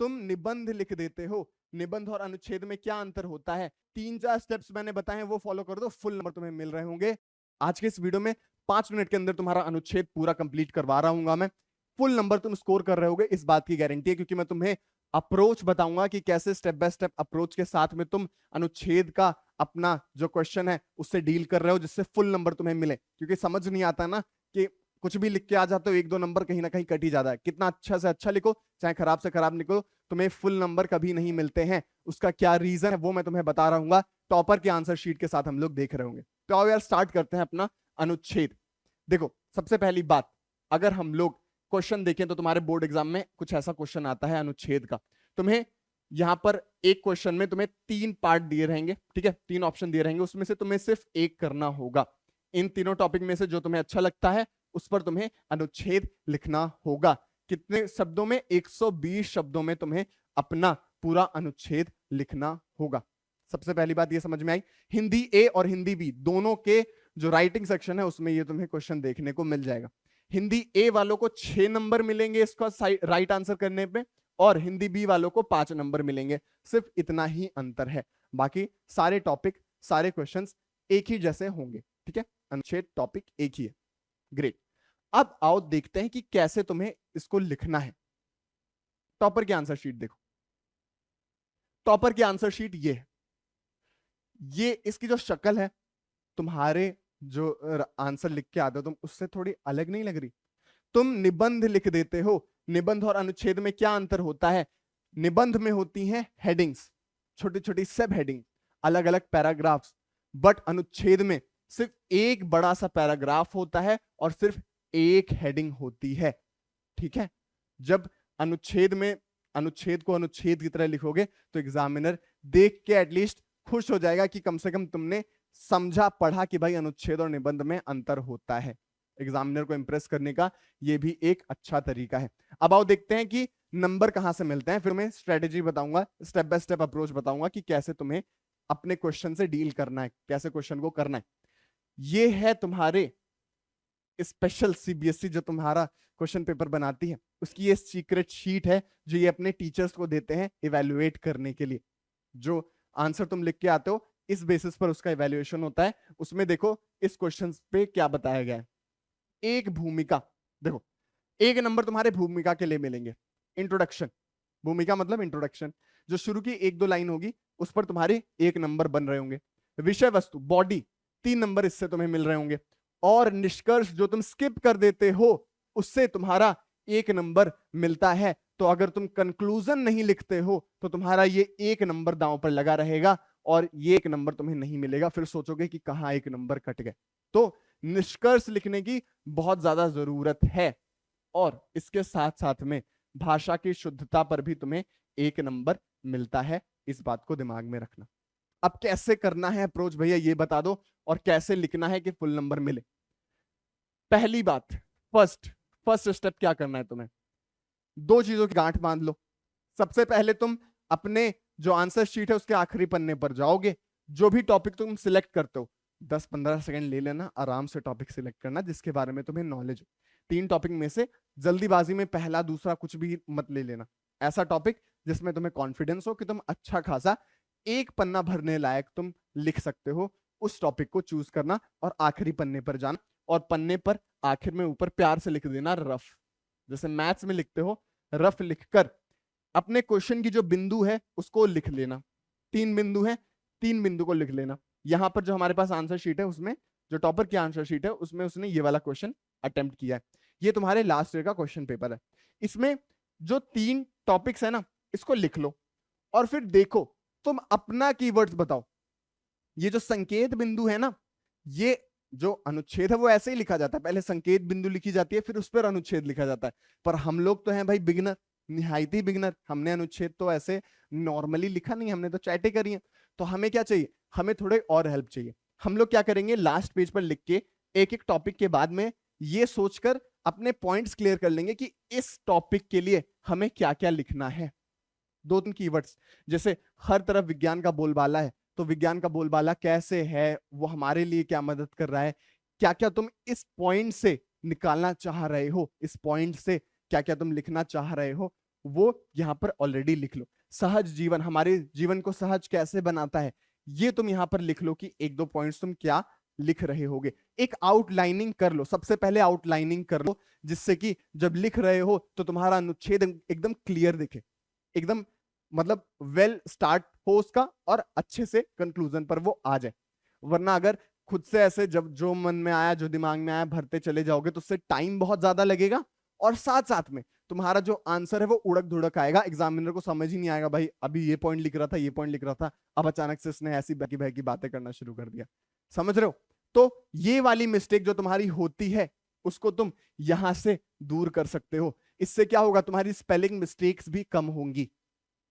तुम निबंध लिख देते हो, निबंध और अनुच्छेद में क्या अंतर होता है, 3-4 स्टेप्स मैंने बताए हैं वो फॉलो कर दो, फुल नंबर तुम्हें मिल रहे होंगे। आज के इस वीडियो में 5 मिनट के अंदर तुम्हारा अनुच्छेद पूरा कंप्लीट करवा रहा हूंगा मैं, फुल नंबर तुम स्कोर कर रहे होगे इस बात की गारंटी है, क्योंकि मैं तुम्हें अप्रोच बताऊंगा कि कैसे स्टेप बाय स्टेप अप्रोच के साथ में तुम अनुच्छेद का अपना जो क्वेश्चन है उससे डील कर रहे हो, जिससे फुल नंबर तुम्हें मिले। क्योंकि समझ नहीं आता ना कि कुछ भी लिख के आ जाते हो, 1-2 नंबर कहीं ना कहीं कट ही जाता है। कितना अच्छा से अच्छा लिखो, चाहे खराब से खराब लिखो, तुम्हें फुल नंबर कभी नहीं मिलते हैं। उसका क्या रीजन है वो मैं तुम्हें बता रहा हूँ, टॉपर के आंसर शीट के साथ हम लोग देख रहे होंगे। तो आओ यार स्टार्ट करते हैं अपना अनुच्छेद। देखो सबसे पहली बात, अगर हम लोग क्वेश्चन देखें तो तुम्हारे बोर्ड एग्जाम में कुछ ऐसा क्वेश्चन आता है अनुच्छेद का। तुम्हें यहां पर एक क्वेश्चन में तुम्हें 3 पार्ट दिए रहेंगे, ठीक है, 3 ऑप्शन दिए रहेंगे, उसमें से तुम्हें सिर्फ एक करना होगा। इन तीनों टॉपिक में से जो तुम्हें अच्छा लगता है उस पर तुम्हें अनुच्छेद लिखना होगा। कितने शब्दों में? 120 शब्दों में तुम्हें अपना पूरा अनुच्छेद लिखना होगा। सबसे पहली बात ये समझ में आई। हिंदी ए और हिंदी बी दोनों के जो राइटिंग सेक्शन है उसमें ये तुम्हें क्वेश्चन देखने को मिल जाएगा। हिंदी ए वालों को 6 नंबर मिलेंगे इसका राइट आंसर करने पे, और हिंदी बी वालों को 5 नंबर मिलेंगे। सिर्फ इतना ही अंतर है, बाकी सारे टॉपिक सारे क्वेश्चंस एक ही जैसे होंगे, ठीक है। अनुच्छेद टॉपिक एक ही है। ग्रेट। अब आओ देखते हैं कि कैसे तुम्हें इसको लिखना है। टॉपर की आंसर शीट देखो, टॉपर की आंसर शीट ये है। ये इसकी जो शक्ल है, तुम्हारे जो आंसर लिख के आते हो तुम, उससे थोड़ी अलग नहीं लग रही? तुम निबंध लिख देते हो, निबंध और अनुच्छेद में क्या अंतर होता है? निबंध में होती हैं हेडिंग्स, छोटी छोटी सब हेडिंग, अलग अलग पैराग्राफ्स, बट अनुच्छेद में सिर्फ एक बड़ा सा पैराग्राफ होता है और सिर्फ एक हेडिंग होती है, ठीक है। जब अनुच्छेद में अनुच्छेद को अनुच्छेद की तरह लिखोगे तो एग्जामिनर देख के एटलीस्ट खुश हो जाएगा कि कम से कम तुमने समझा पढ़ा कि भाई अनुच्छेद और निबंध में अंतर होता है। एग्जामिनर को इंप्रेस करने का यह भी एक अच्छा तरीका है। अब आओ देखते हैं कि नंबर कहां से मिलते हैं, फिर मैं स्ट्रेटेजी बताऊंगा, स्टेप बाय स्टेप अप्रोच बताऊंगा कि कैसे तुम्हें अपने क्वेश्चन से डील करना है, कैसे क्वेश्चन को करना है। ये है तुम्हारे स्पेशल सीबीएसई जो तुम्हारा क्वेश्चन पेपर बनाती है, उसकी ये सीक्रेट शीट है जो ये अपने टीचर्स को देते हैं इवैल्यूएट करने के लिए। जो आंसर तुम लिख के आते हो इस बेसिस पर उसका इवैल्यूएशन होता है। उसमें देखो इस क्वेश्चन पे क्या बताया गया है। एक भूमिका, देखो एक नंबर तुम्हारे भूमिका के लिए मिलेंगे। इंट्रोडक्शन, भूमिका मतलब इंट्रोडक्शन, जो शुरू की 1-2 लाइन होगी उस पर तुम्हारे 1 नंबर बन रहे होंगे। विषय वस्तु बॉडी 3 नंबर इससे तुम्हें मिल रहे होंगे, और निष्कर्ष जो तुम स्किप कर देते हो उससे तुम्हारा 1 नंबर मिलता है। तो अगर तुम कंक्लूजन नहीं लिखते हो तो तुम्हारा ये 1 नंबर दांव पर लगा रहेगा और ये 1 नंबर तुम्हें नहीं मिलेगा। फिर सोचोगे कि कहां 1 नंबर कट गए। तो निष्कर्ष लिखने की बहुत ज्यादा जरूरत है, और इसके साथ साथ में भाषा की शुद्धता पर भी तुम्हें 1 नंबर मिलता है। इस बात को दिमाग में रखना। अब कैसे करना है अप्रोच भैया ये बता दो, और कैसे लिखना है कि फुल नंबर मिले। पहली बात, फर्स्ट स्टेप क्या करना है तुम्हें? 2 चीजों की गांठ बांध लो। सबसे पहले तुम अपने जो आंसर शीट है उसके आखिरी पन्ने पर जाओगे, जो भी टॉपिक तुम सिलेक्ट करते हो 10-15 सेकंड ले लेना, आराम से टॉपिक सिलेक्ट करना जिसके बारे में तुम्हें नॉलेज हो। 3 टॉपिक में से जल्दीबाजी में पहला दूसरा कुछ भी मत ले लेना। ऐसा टॉपिक जिसमें तुम्हें कॉन्फिडेंस हो कि तुम अच्छा खासा 1 पन्ना भरने लायक तुम लिख सकते हो, उस टॉपिक को चूज करना और आखिरी पन्ने पर जाना, और पन्ने पर आखिर में ऊपर प्यार से लिख देना रफ, जैसे मैथ्स में लिखते हो रफ लिखकर अपने क्वेश्चन की जो बिंदु है उसको लिख लेना। 3 बिंदु है, 3 बिंदु को लिख लेना। यहां पर जो हमारे पास आंसर शीट है उसमें, जो टॉपर की आंसर शीट है उसमें उसने ये वाला क्वेश्चन अटेम्प्ट किया है। ये तुम्हारे लास्ट ईयर का क्वेश्चन पेपर है। इसमें जो 3 टॉपिक्स है ना इसको लिख लो, और फिर देखो तुम अपना कीवर्ड्स बताओ। ये जो संकेत बिंदु है ना, ये जो अनुच्छेद है वो ऐसे ही लिखा जाता है, पहले संकेत बिंदु लिखी जाती है फिर उस पर अनुच्छेद लिखा जाता है। पर हम लोग तो हैं भाई बिगनर, निहायत ही बिगनर, हमने अनुच्छेद तो ऐसे नॉर्मली लिखा नहीं, हमने तो चैटें करी हैं। तो हमें क्या चाहिए, हमें थोड़े और हेल्प चाहिए। हम लोग क्या करेंगे, लास्ट पेज पर लिख के एक एक टॉपिक के बाद में ये सोचकर अपने पॉइंट्स क्लियर कर लेंगे कि इस टॉपिक के लिए हमें क्या क्या लिखना है। 2-3 कीवर्ड्स, जैसे हर तरफ विज्ञान का बोलबाला है, तो विज्ञान का बोलबाला कैसे है, वो हमारे लिए क्या मदद कर रहा है, क्या क्या तुम इस पॉइंट से निकालना चाह रहे हो, इस पॉइंट से क्या क्या तुम लिखना चाह रहे हो, वो यहाँ पर ऑलरेडी लिख लो। सहज जीवन, हमारे जीवन को सहज कैसे बनाता है, ये तुम यहाँ पर लिख लो कि एक दो पॉइंट्स तुम क्या लिख रहे होगे। एक आउटलाइनिंग कर लो, सबसे पहले आउटलाइनिंग कर लो, जिससे कि जब लिख रहे हो तो तुम्हारा अनुच्छेद एकदम क्लियर दिखे, एकदम मतलब वेल स्टार्ट हो उसका और अच्छे से कंक्लूजन पर वो आ जाए। वरना अगर खुद से ऐसे जब जो मन में आया, जो दिमाग में आया भरते चले जाओगे तो उससे टाइम बहुत ज्यादा लगेगा और साथ साथ में तुम्हारा जो आंसर है वो उड़क धुड़क आएगा। एग्जामिनर को समझ ही नहीं आएगा, भाई अभी ये पॉइंट लिख रहा था, ये पॉइंट लिख रहा था, अब अचानक से इसने ऐसी बहकी बहकी बातें करना शुरू कर दिया। समझ रहे हो? तो ये वाली मिस्टेक जो तुम्हारी होती है उसको तुम यहां से दूर कर सकते हो। इससे क्या होगा, तुम्हारी स्पेलिंग मिस्टेक्स भी कम होंगी।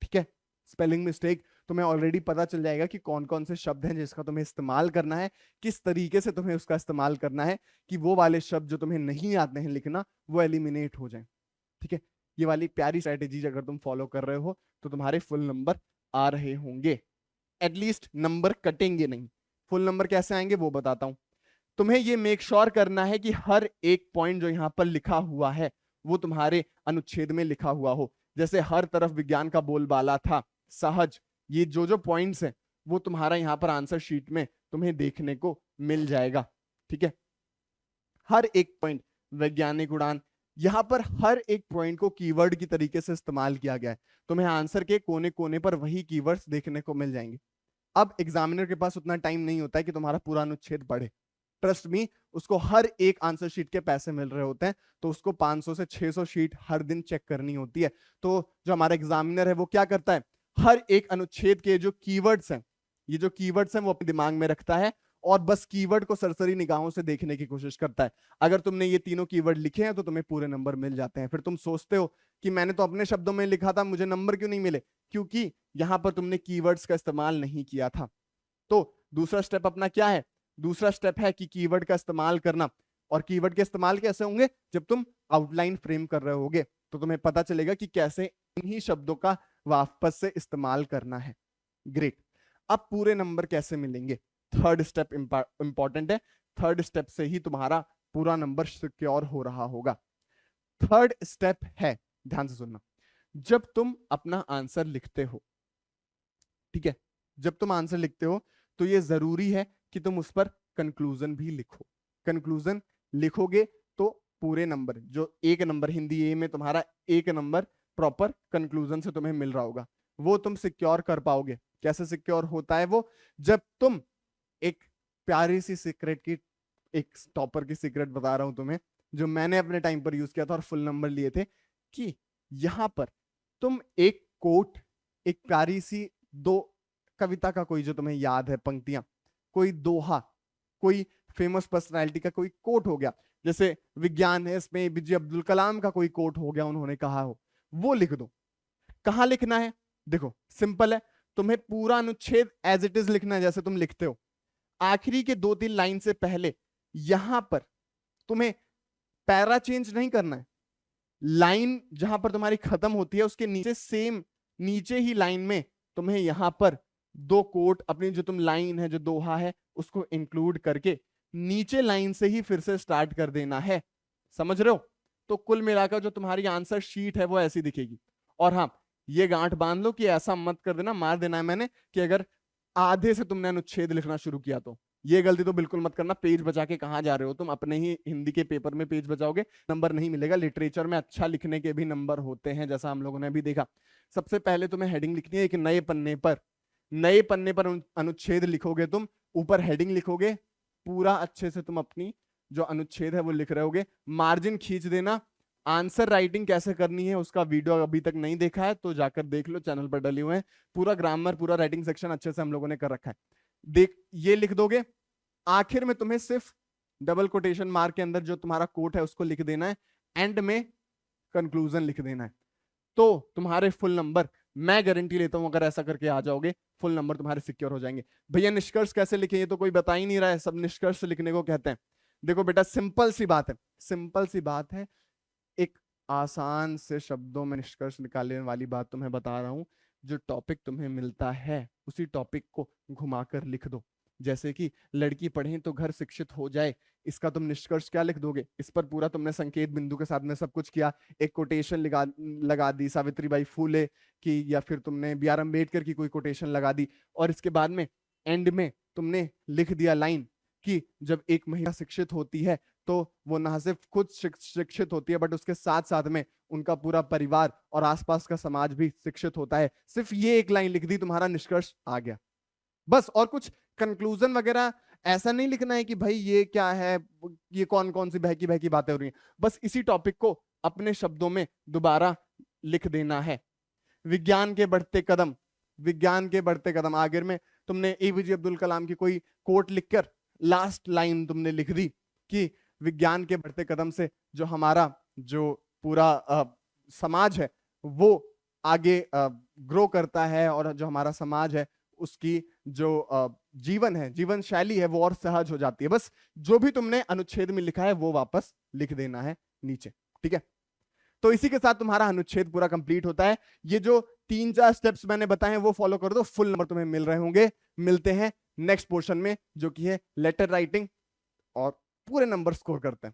ठीक है, स्पेलिंग मिस्टेक तुम्हें ऑलरेडी पता चल जाएगा कि कौन कौन से शब्द हैं जिसका तुम्हें इस्तेमाल करना है, किस तरीके से तुम्हें उसका इस्तेमाल करना है कि वो वाले शब्द जो तुम्हें नहीं आते हैं लिखना वो एलिमिनेट हो जाए। ठीक है, ये वाली प्यारी स्ट्रेटेजी अगर तुम फॉलो कर रहे हो तो तुम्हारे फुल नंबर आ रहे होंगे, एटलीस्ट नंबर कटेंगे नहीं। फुल नंबर कैसे आएंगे वो बताता हूं। तुम्हें ये मेक श्योर करना है कि हर एक पॉइंट जो यहां पर लिखा हुआ है वो तुम्हारे अनुच्छेद में लिखा हुआ हो। जैसे हर तरफ विज्ञान का बोलबाला था, सहज, ये जो जो पॉइंट्स हैं वो तुम्हारा यहां पर आंसर शीट में तुम्हें देखने को मिल जाएगा। ठीक है, हर एक पॉइंट, वैज्ञानिक उड़ान, यहां पर हर एक पॉइंट को कीवर्ड की तरीके से इस्तेमाल किया गया है। तुम्हें आंसर के कोने कोने पर वही कीवर्ड्स देखने को मिल जाएंगे। अब एग्जामिनर के पास उतना टाइम नहीं होता है कि तुम्हारा पूरा अनुच्छेद पढ़े। ट्रस्ट मी, उसको हर एक आंसर शीट के पैसे मिल रहे होते हैं, तो उसको 500 से 600 शीट हर दिन चेक करनी होती है। तो जो हमारा एग्जामिनर है वो क्या करता है, हर एक अनुच्छेद के जो कीवर्ड्स हैं, ये जो कीवर्ड्स हैं वो अपने दिमाग में रखता है और बस कीवर्ड को सरसरी निगाहों से देखने की कोशिश करता है। अगर तुमने ये तीनों कीवर्ड लिखे हैं तो तुम्हें पूरे नंबर मिल जाते हैं। फिर तुम सोचते हो कि मैंने तो अपने शब्दों में लिखा था, मुझे नंबर क्यों नहीं मिले? क्योंकि यहां पर तुमने कीवर्ड्स का इस्तेमाल नहीं किया था। तो दूसरा स्टेप अपना क्या है? दूसरा स्टेप है कि कीवर्ड का इस्तेमाल करना। और कीवर्ड के इस्तेमाल कैसे होंगे? जब तुम आउटलाइन फ्रेम कर रहे होगे तो तुम्हें पता चलेगा कि कैसे इन्हीं शब्दों का वापस से इस्तेमाल करना है। ग्रेट, अब पूरे नंबर कैसे मिलेंगे? थर्ड स्टेप इंपॉर्टेंट है। थर्ड स्टेप से ही तुम्हारा पूरा नंबर सिक्योर हो रहा होगा। थर्ड स्टेप है, ध्यान से सुनना, जब तुम अपना आंसर लिखते हो, ठीक है, जब तुम आंसर लिखते हो तो ये जरूरी है कि तुम उस पर कंक्लूजन भी लिखो। कंक्लूजन लिखोगे तो पूरे नंबर, जो एक नंबर हिंदी ए में तुम्हारा एक नंबर प्रॉपर कंक्लूजन से तुम्हें मिल रहा होगा, वो तुम सिक्योर कर पाओगे। कैसे सिक्योर होता है वो? जब तुम एक प्यारी सी सीक्रेट की, एक टॉपर की सीक्रेट बता रहा हूं तुम्हें, जो मैंने अपने टाइम पर यूज किया था और फुल नंबर लिए थे, कि यहां पर तुम एक कोट, एक प्यारी सी दो कविता का कोई जो तुम्हें याद है पंक्तियां, कोई दोहा, कोई फेमस पर्सनालिटी का कोई कोट हो गया, जैसे विज्ञान है इसमें एपीजे अब्दुल कलाम का कोई कोट हो गया, उन्होंने कहा हो, वो लिख दो। कहां लिखना है? देखो सिंपल है, तुम्हें पूरा अनुच्छेद एज इट इज लिखना है जैसे तुम लिखते हो। आखिरी के 2-3 लाइन से पहले यहां पर तुम्हें पैरा चेंज नहीं करना है। लाइन जहां पर तुम्हारी खत्म होती है उसके नीचे, सेम नीचे ही लाइन में तुम्हें यहां पर दो कोट, अपनी जो तुम लाइन है, जो दोहा है, उसको इंक्लूड करके नीचे लाइन से ही फिर से स्टार्ट कर देना है। समझ रहे हो? तो कुल मिलाकर जो तुम्हारी आंसर शीट है वो ऐसी दिखेगी। और हाँ, ये गांठ बांध लो कि ऐसा मत कर देना, मार देना है मैंने, कि अगर आधे से तुमने अनुच्छेद लिखना शुरू किया तो ये गलती तो बिल्कुल मत करना। पेज बचा के कहां जा रहे हो तुम? अपने ही हिंदी के पेपर में पेज बचाओगे, नंबर नहीं मिलेगा। लिटरेचर में अच्छा लिखने के भी नंबर होते हैं, जैसा हम लोगों ने भी देखा। सबसे पहले तुम्हें हेडिंग लिखनी है एक नए पन्ने पर। नए पन्ने पर अनुच्छेद लिखोगे तुम, ऊपर हेडिंग लिखोगे, पूरा अच्छे से तुम अपनी जो अनुच्छेद है वो लिख रहे होगे। मार्जिन खींच देना। आंसर राइटिंग कैसे करनी है उसका वीडियो अभी तक नहीं देखा है तो जाकर देख लो, चैनल पर डले हुए हैं। पूरा ग्रामर, पूरा राइटिंग सेक्शन अच्छे से हम लोगों ने कर रखा है। देख, ये लिख दोगे। आखिर में तुम्हें सिर्फ डबल कोटेशन मार्क के अंदर जो तुम्हारा कोट है उसको लिख देना है। एंड में कंक्लूजन लिख देना है। तो तुम्हारे फुल नंबर, मैं गारंटी लेता हूं अगर ऐसा करके आ जाओगे, फुल नंबर तुम्हारे सिक्योर हो जाएंगे। भैया निष्कर्ष कैसे लिखे? ये तो कोई बता ही नहीं रहा है, सब निष्कर्ष लिखने को कहते हैं। देखो बेटा, सिंपल सी बात है, सिंपल सी बात है। एक आसान से शब्दों में निष्कर्ष निकालने वाली बात तुम्हें बता रहा हूं। जो टॉपिक तुम्हें मिलता है उसी टॉपिक को घुमाकर लिख दो। जैसे कि लड़की पढ़े तो घर शिक्षित हो जाए, इसका तुम निष्कर्ष क्या लिख दोगे? इस पर पूरा तुमने संकेत बिंदु के साथ में सब कुछ किया, एक कोटेशन लगा दी सावित्रीबाई फूले की, या फिर तुमने बी आर अम्बेडकर की कोई कोटेशन लगा दी, और इसके बाद में एंड में तुमने लिख दिया लाइन कि जब एक महिला शिक्षित होती है तो वो ना सिर्फ खुद शिक्षित होती है, बट उसके साथ साथ में उनका पूरा परिवार और आसपास का समाज भी शिक्षित होता है। सिर्फ ये एक लाइन लिख दी, तुम्हारा निष्कर्ष आ गया बस। और कुछ कंक्लूजन वगैरह ऐसा नहीं लिखना है कि भाई ये क्या है, ये कौन कौन सी बहकी बहकी बातें हो रही हैं, बस इसी टॉपिक को अपने शब्दों में दोबारा लिख देना है। विज्ञान के बढ़ते कदम, विज्ञान के बढ़ते कदम, आखिर में तुमने एपीजे अब्दुल कलाम की कोई कोट लिखकर लास्ट लाइन तुमने लिख दी कि विज्ञान के बढ़ते कदम से जो हमारा जो पूरा समाज है वो आगे ग्रो करता है, और जो हमारा समाज है उसकी जो जीवन है, जीवन शैली है, वो और सहज हो जाती है। बस जो भी तुमने अनुच्छेद में लिखा है वो वापस लिख देना है नीचे, ठीक है? तो इसी के साथ तुम्हारा अनुच्छेद पूरा कंप्लीट होता है। ये जो 3-4 स्टेप्स मैंने बताए हैं वो फॉलो कर दो, फुल नंबर तुम्हें मिल रहे होंगे। मिलते हैं नेक्स्ट पोर्शन में जो कि है लेटर राइटिंग, और पूरे नंबर स्कोर करते हैं।